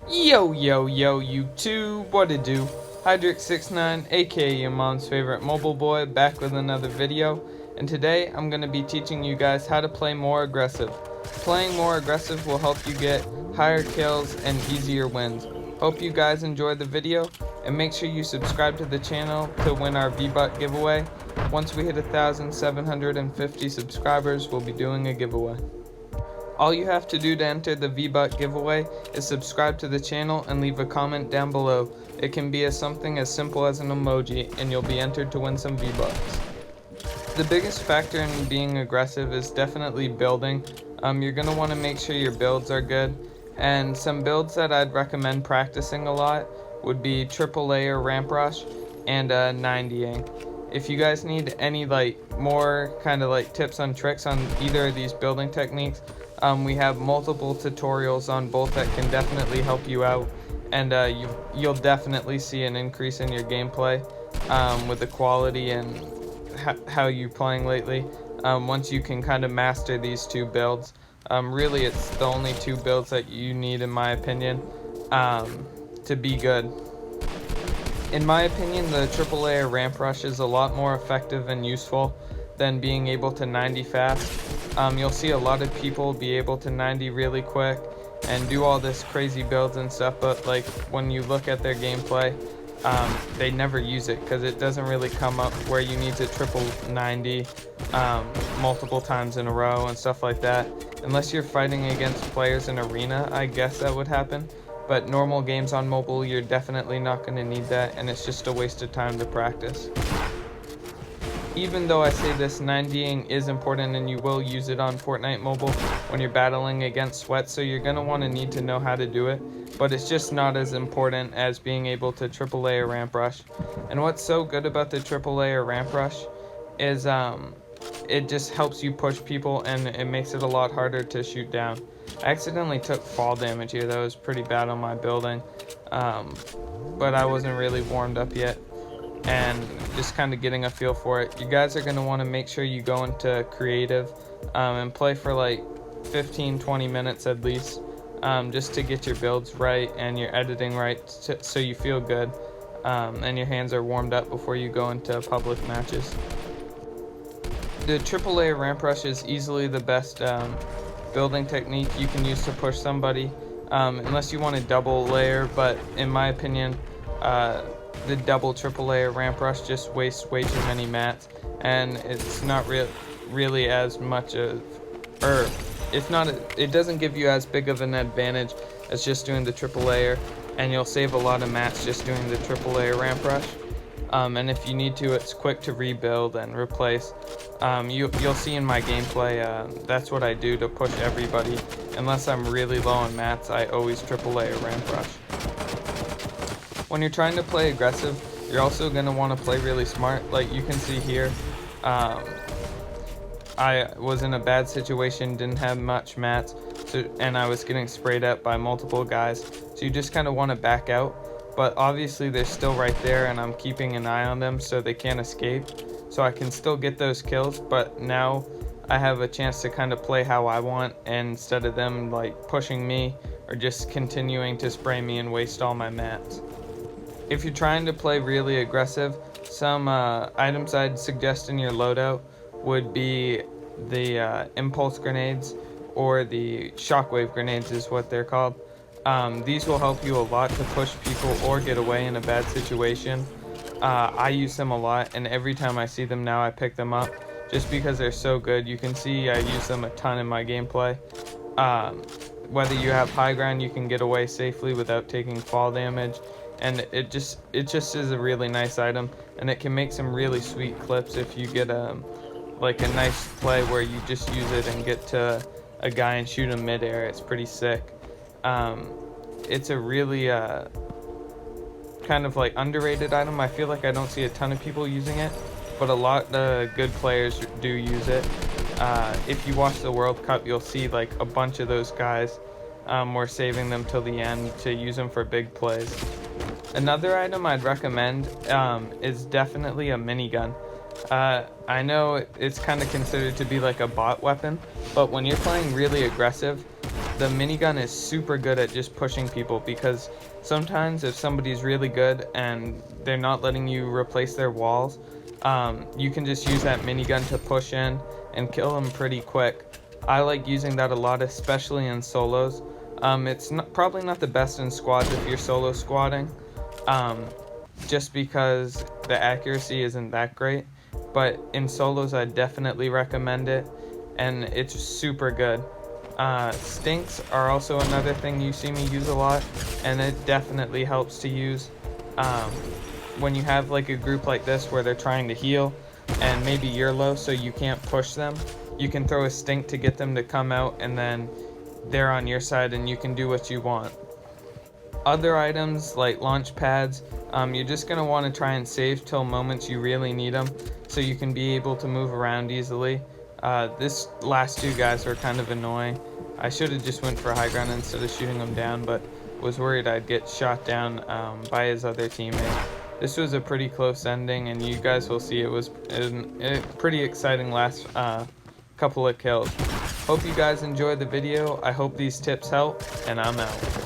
Yo, yo, yo, YouTube, what it do? Hydrix69, aka your mom's favorite mobile boy, back with another video, and today I'm going to be teaching you guys how to play more aggressive. Playing more aggressive will help you get higher kills and easier wins. Hope you guys enjoyed the video, and make sure you subscribe to the channel to win our V-Buck giveaway. Once we hit 1,750 subscribers, we'll be doing a giveaway. All you have to do to enter the V-Buck giveaway is subscribe to the channel and leave a comment down below. It can be something as simple as an emoji and you'll be entered to win some V-Bucks. The biggest factor in being aggressive is definitely building. You're going to want to make sure your builds are good, and some builds that I'd recommend practicing a lot would be triple layer ramp rush and 90ing. If you guys need any more kind of tips and tricks on either of these building techniques, we have multiple tutorials on both that can definitely help you out, and you'll definitely see an increase in your gameplay with the quality and how you're playing lately once you can kind of master these two builds. Really, it's the only two builds that you need, in my opinion, to be good. In my opinion, the triple layer ramp rush is a lot more effective and useful than being able to 90 fast. You'll see a lot of people be able to 90 really quick and do all this crazy builds and stuff, but when you look at their gameplay, they never use it because it doesn't really come up where you need to triple 90 multiple times in a row and stuff like that. Unless you're fighting against players in arena, I guess that would happen. But normal games on mobile, you're definitely not going to need that, and it's just a waste of time to practice. Even though I say this, 90ing is important and you will use it on Fortnite Mobile when you're battling against sweat, so you're going to need to know how to do it, but it's just not as important as being able to triple layer ramp rush. And what's so good about the triple layer ramp rush is it just helps you push people and it makes it a lot harder to shoot down. I accidentally took fall damage here. That was pretty bad on my building, but I wasn't really warmed up yet and just kind of getting a feel for it. You guys are going to want to make sure you go into creative and play for 15-20 minutes at least, just to get your builds right and your editing right, so you feel good and your hands are warmed up before you go into public matches. The triple layer ramp rush is easily the best building technique you can use to push somebody, unless you want a double layer, but in my opinion, the double triple layer ramp rush just wastes way too many mats, and it's not really as much of, it doesn't give you as big of an advantage as just doing the triple layer, and you'll save a lot of mats just doing the triple layer ramp rush. And if you need to, it's quick to rebuild and replace. You'll see in my gameplay, that's what I do to push everybody. Unless I'm really low on mats, I always triple layer ramp rush. When you're trying to play aggressive, you're also going to want to play really smart. Like you can see here, I was in a bad situation, didn't have much mats, and I was getting sprayed up by multiple guys. So you just kind of want to back out. But obviously they're still right there and I'm keeping an eye on them so they can't escape. So I can still get those kills, but now I have a chance to kind of play how I want, and instead of them pushing me or just continuing to spray me and waste all my mats. If you're trying to play really aggressive, some items I'd suggest in your loadout would be the impulse grenades, or the shockwave grenades is what they're called. These will help you a lot to push people or get away in a bad situation. I use them a lot, and every time I see them now I pick them up just because they're so good. You can see I use them a ton in my gameplay. Whether you have high ground, you can get away safely without taking fall damage, and it just is a really nice item, and it can make some really sweet clips if you get a nice play where you just use it and get to a guy and shoot him midair. It's pretty sick. It's a really kind of underrated item. I feel like I don't see a ton of people using it, but a lot of good players do use it. If you watch the World Cup, you'll see a bunch of those guys were saving them till the end to use them for big plays. Another item I'd recommend is definitely a minigun. I know it's kind of considered to be a bot weapon, but when you're playing really aggressive, the minigun is super good at just pushing people, because sometimes if somebody's really good and they're not letting you replace their walls, you can just use that minigun to push in and kill them pretty quick. I like using that a lot, especially in solos. It's probably not the best in squads if you're solo squatting, just because the accuracy isn't that great. But in solos, I definitely recommend it, and it's super good. Stinks are also another thing you see me use a lot, and it definitely helps to use when you have like a group like this where they're trying to heal and maybe you're low so you can't push them. You can throw a stink to get them to come out, and then they're on your side and you can do what you want. Other items like launch pads, you're just going to want to try and save till moments you really need them, so you can be able to move around easily. This last two guys were kind of annoying. I should have just went for high ground instead of shooting them down, but was worried I'd get shot down by his other teammate. This was a pretty close ending, and you guys will see it was a pretty exciting last couple of kills. Hope you guys enjoyed the video. I hope these tips help, and I'm out.